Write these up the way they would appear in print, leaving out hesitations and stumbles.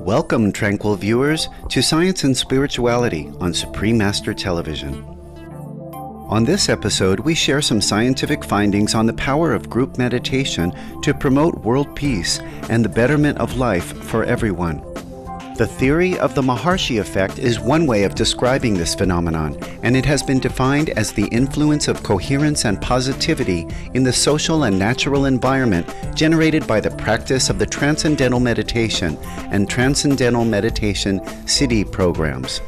Welcome, tranquil viewers, to Science and Spirituality on Supreme Master Television. On this episode, we share some scientific findings on the power of group meditation to promote world peace and the betterment of life for everyone. The theory of the Maharishi effect is one way of describing this phenomenon, and it has been defined as the influence of coherence and positivity in the social and natural environment generated by the practice of the Transcendental Meditation and Transcendental Meditation Siddhi programs.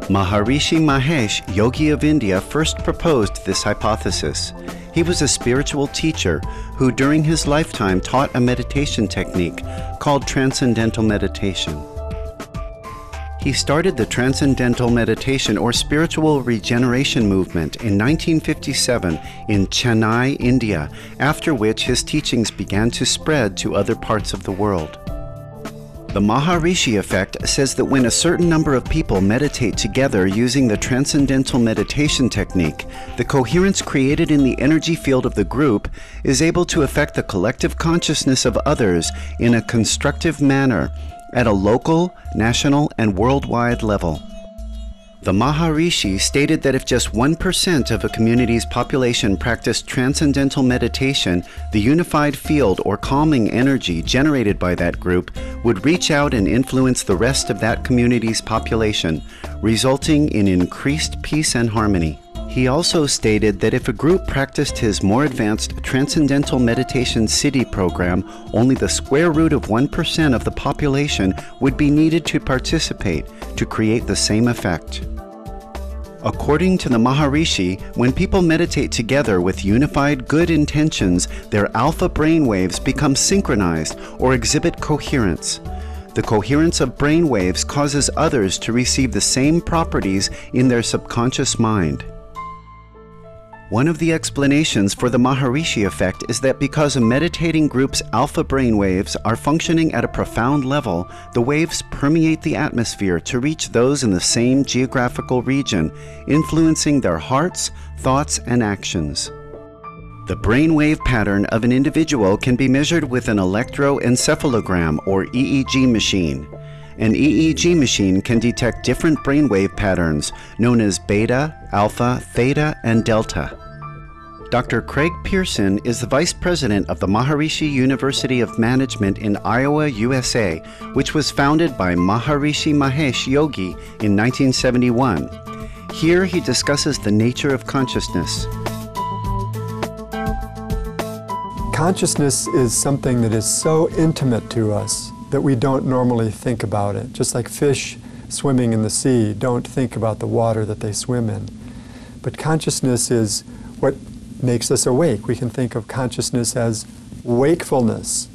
Maharishi Mahesh, yogi of India, first proposed this hypothesis. He was a spiritual teacher who during his lifetime taught a meditation technique called Transcendental Meditation. He started the Transcendental Meditation or Spiritual Regeneration movement in 1957 in Chennai, India, after which his teachings began to spread to other parts of the world. The Maharishi effect says that when a certain number of people meditate together using the Transcendental Meditation technique, the coherence created in the energy field of the group is able to affect the collective consciousness of others in a constructive manner at a local, national, and worldwide level. The Maharishi stated that if just 1% of a community's population practiced transcendental meditation, the unified field or calming energy generated by that group would reach out and influence the rest of that community's population, resulting in increased peace and harmony. He also stated that if a group practiced his more advanced Transcendental Meditation Siddhi program, only the square root of 1% of the population would be needed to participate to create the same effect. According to the Maharishi, when people meditate together with unified good intentions, their alpha brainwaves become synchronized or exhibit coherence. The coherence of brainwaves causes others to receive the same properties in their subconscious mind. One of the explanations for the Maharishi effect is that because a meditating group's alpha brainwaves are functioning at a profound level, the waves permeate the atmosphere to reach those in the same geographical region, influencing their hearts, thoughts, and actions. The brainwave pattern of an individual can be measured with an electroencephalogram or EEG machine. An EEG machine can detect different brainwave patterns known as beta, alpha, theta, and delta. Dr. Craig Pearson is the Vice President of the Maharishi University of Management in Iowa, USA, which was founded by Maharishi Mahesh Yogi in 1971. Here he discusses the nature of consciousness. Consciousness is something that is so intimate to us that we don't normally think about it. Just like fish swimming in the sea don't think about the water that they swim in. But consciousness is what makes us awake. We can think of consciousness as wakefulness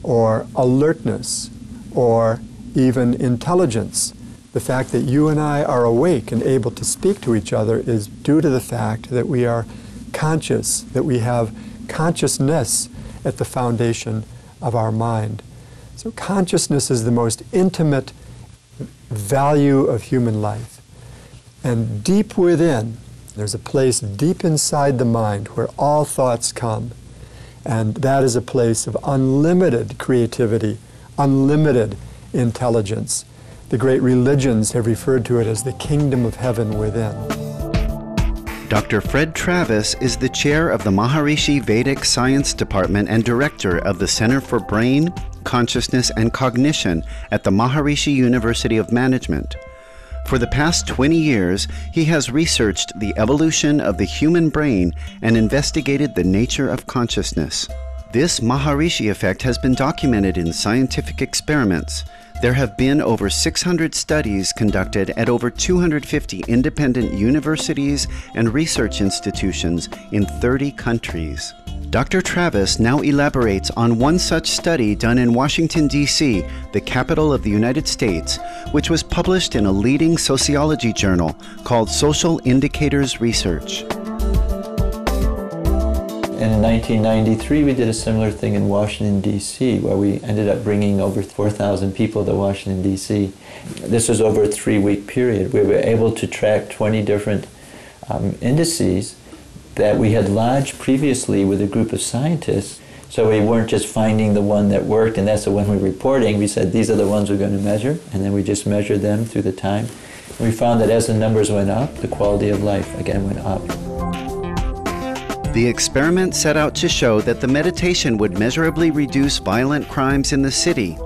or alertness or even intelligence. The fact that you and I are awake and able to speak to each other is due to the fact that we are conscious, that we have consciousness at the foundation of our mind. So consciousness is the most intimate value of human life. And deep within, there's a place deep inside the mind where all thoughts come. And that is a place of unlimited creativity, unlimited intelligence. The great religions have referred to it as the kingdom of heaven within. Dr. Fred Travis is the chair of the Maharishi Vedic Science Department and director of the Center for Brain, Consciousness, and Cognition at the Maharishi University of Management. For the past 20 years, he has researched the evolution of the human brain and investigated the nature of consciousness. This Maharishi effect has been documented in scientific experiments. There have been over 600 studies conducted at over 250 independent universities and research institutions in 30 countries. Dr. Travis now elaborates on one such study done in Washington, D.C., the capital of the United States, which was published in a leading sociology journal called Social Indicators Research. And in 1993, we did a similar thing in Washington, D.C., where we ended up bringing over 4,000 people to Washington, D.C. This was over a 3-week period. We were able to track 20 different indices that we had lodged previously with a group of scientists. So we weren't just finding the one that worked and that's the one we're reporting. We said these are the ones we're going to measure, and then we just measured them through the time. And we found that as the numbers went up, the quality of life again went up. The experiment set out to show that the meditation would measurably reduce violent crimes in the city,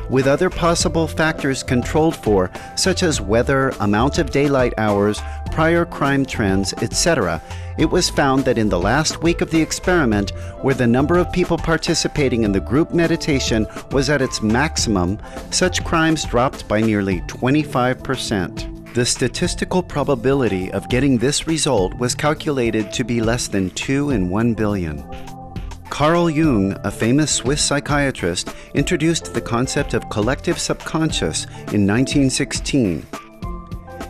with other possible factors controlled for, such as weather, amount of daylight hours, prior crime trends, etc. It was found that in the last week of the experiment, where the number of people participating in the group meditation was at its maximum, such crimes dropped by nearly 25%. The statistical probability of getting this result was calculated to be less than 2 in 1 billion. Carl Jung, a famous Swiss psychiatrist, introduced the concept of collective subconscious in 1916.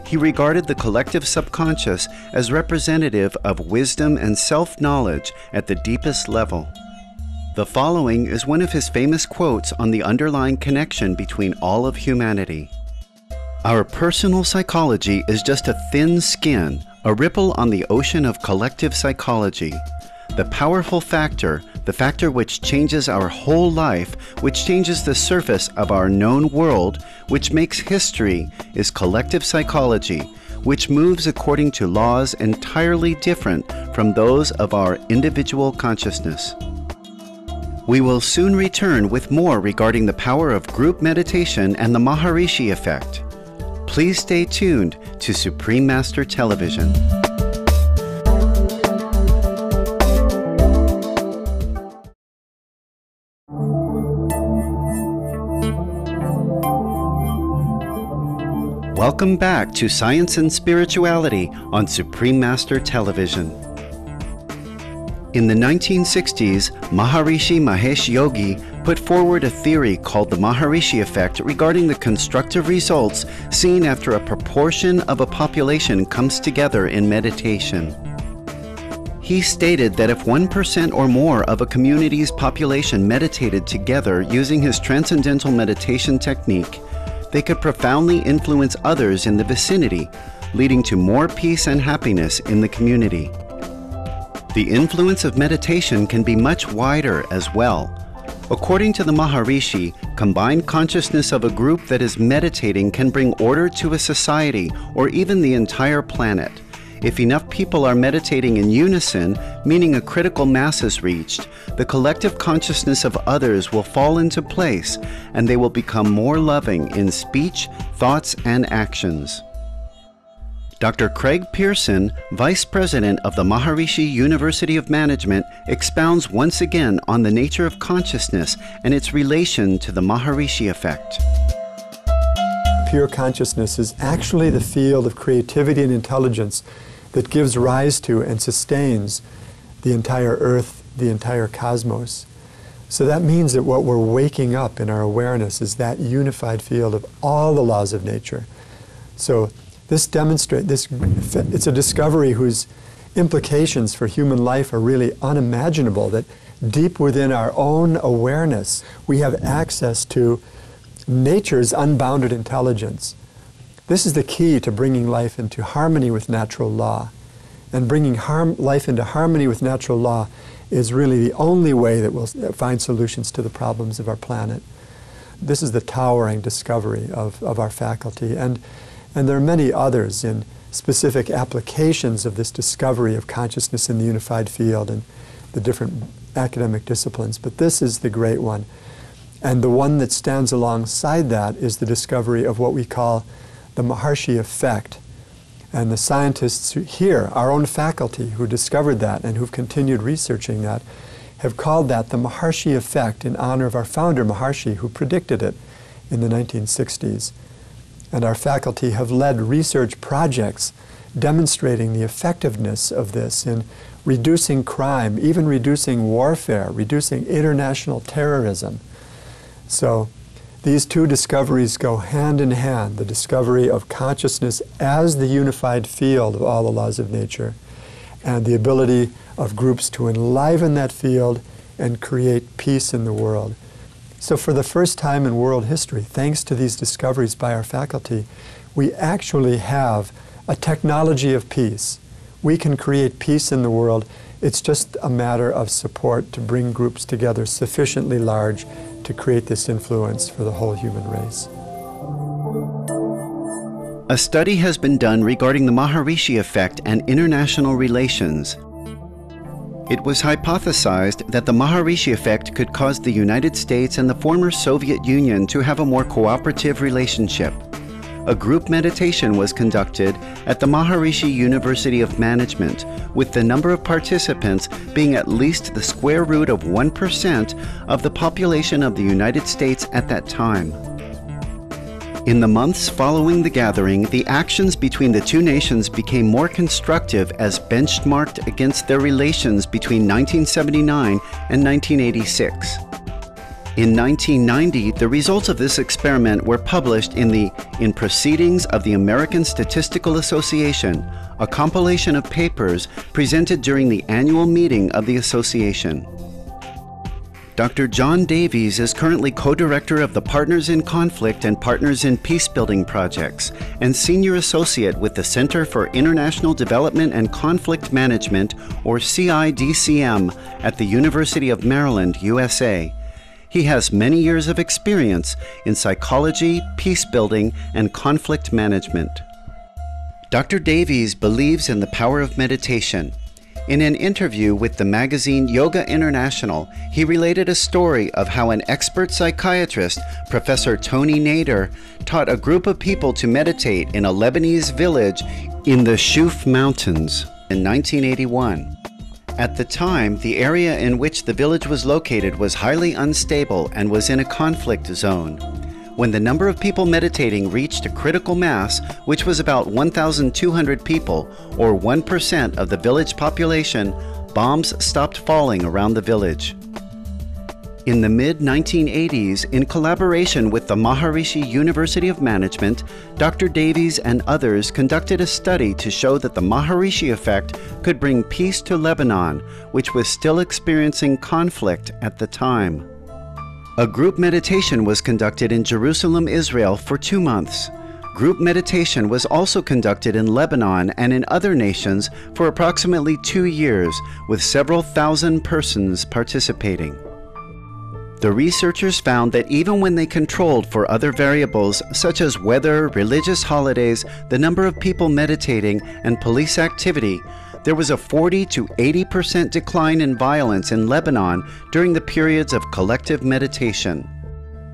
He regarded the collective subconscious as representative of wisdom and self-knowledge at the deepest level. The following is one of his famous quotes on the underlying connection between all of humanity. Our personal psychology is just a thin skin, a ripple on the ocean of collective psychology. The powerful factor, the factor which changes our whole life, which changes the surface of our known world, which makes history, is collective psychology, which moves according to laws entirely different from those of our individual consciousness. We will soon return with more regarding the power of group meditation and the Maharishi effect. Please stay tuned to Supreme Master Television. Welcome back to Science and Spirituality on Supreme Master Television. In the 1960s, Maharishi Mahesh Yogi put forward a theory called the Maharishi effect regarding the constructive results seen after a proportion of a population comes together in meditation. He stated that if 1% or more of a community's population meditated together using his transcendental meditation technique, they could profoundly influence others in the vicinity, leading to more peace and happiness in the community. The influence of meditation can be much wider as well. According to the Maharishi, combined consciousness of a group that is meditating can bring order to a society or even the entire planet. If enough people are meditating in unison, meaning a critical mass is reached, the collective consciousness of others will fall into place and they will become more loving in speech, thoughts, and actions. Dr. Craig Pearson, Vice President of the Maharishi University of Management, expounds once again on the nature of consciousness and its relation to the Maharishi effect. Pure consciousness is actually the field of creativity and intelligence that gives rise to and sustains the entire earth, the entire cosmos. So that means that what we're waking up in our awareness is that unified field of all the laws of nature. So this demonstrates, it's a discovery whose implications for human life are really unimaginable, that deep within our own awareness, we have access to nature's unbounded intelligence. This is the key to bringing life into harmony with natural law. And bringing life into harmony with natural law is really the only way that we'll find solutions to the problems of our planet. This is the towering discovery of our faculty. And there are many others in specific applications of this discovery of consciousness in the unified field and the different academic disciplines. But this is the great one. And the one that stands alongside that is the discovery of what we call the Maharishi effect. And the scientists here, our own faculty who discovered that and who've continued researching that, have called that the Maharishi effect in honor of our founder, Maharishi, who predicted it in the 1960s. And our faculty have led research projects demonstrating the effectiveness of this in reducing crime, even reducing warfare, reducing international terrorism. So these two discoveries go hand in hand, the discovery of consciousness as the unified field of all the laws of nature, and the ability of groups to enliven that field and create peace in the world. So for the first time in world history, thanks to these discoveries by our faculty, we actually have a technology of peace. We can create peace in the world. It's just a matter of support to bring groups together sufficiently large to create this influence for the whole human race. A study has been done regarding the Maharishi effect and international relations. It was hypothesized that the Maharishi effect could cause the United States and the former Soviet Union to have a more cooperative relationship. A group meditation was conducted at the Maharishi University of Management, with the number of participants being at least the square root of 1% of the population of the United States at that time. In the months following the gathering, the actions between the two nations became more constructive as benchmarked against their relations between 1979 and 1986. In 1990, the results of this experiment were published in Proceedings of the American Statistical Association, a compilation of papers presented during the annual meeting of the association. Dr. John Davies is currently co-director of the Partners in Conflict and Partners in Peacebuilding projects and senior associate with the Center for International Development and Conflict Management, or CIDCM, at the University of Maryland, USA. He has many years of experience in psychology, peacebuilding, and conflict management. Dr. Davies believes in the power of meditation. In an interview with the magazine Yoga International, he related a story of how an expert psychiatrist, Professor Tony Nader, taught a group of people to meditate in a Lebanese village in the Shuf Mountains in 1981. At the time, the area in which the village was located was highly unstable and was in a conflict zone. When the number of people meditating reached a critical mass, which was about 1,200 people, or 1% of the village population, bombs stopped falling around the village. In the mid-1980s, in collaboration with the Maharishi University of Management, Dr. Davies and others conducted a study to show that the Maharishi effect could bring peace to Lebanon, which was still experiencing conflict at the time. A group meditation was conducted in Jerusalem, Israel for 2 months. Group meditation was also conducted in Lebanon and in other nations for approximately 2 years, with several thousand persons participating. The researchers found that even when they controlled for other variables such as weather, religious holidays, the number of people meditating, and police activity, there was a 40 to 80% decline in violence in Lebanon during the periods of collective meditation.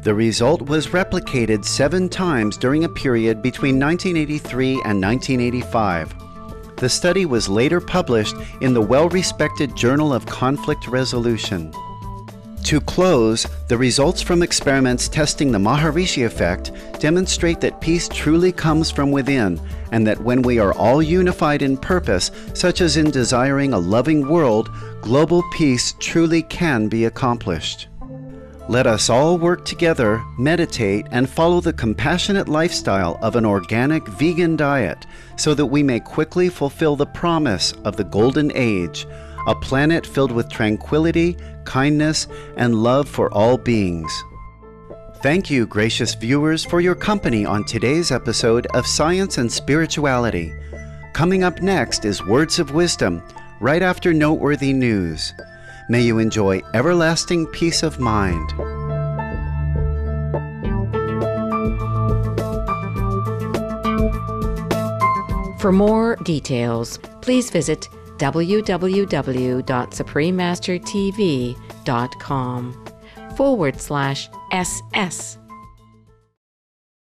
The result was replicated 7 times during a period between 1983 and 1985. The study was later published in the well-respected Journal of Conflict Resolution. To close, the results from experiments testing the Maharishi effect demonstrate that peace truly comes from within, and that when we are all unified in purpose, such as in desiring a loving world, global peace truly can be accomplished. Let us all work together, meditate, and follow the compassionate lifestyle of an organic vegan diet so that we may quickly fulfill the promise of the Golden Age, a planet filled with tranquility, kindness, and love for all beings. Thank you, gracious viewers, for your company on today's episode of Science and Spirituality. Coming up next is Words of Wisdom, right after noteworthy news. May you enjoy everlasting peace of mind. For more details, please visit www.suprememastertv.com/SS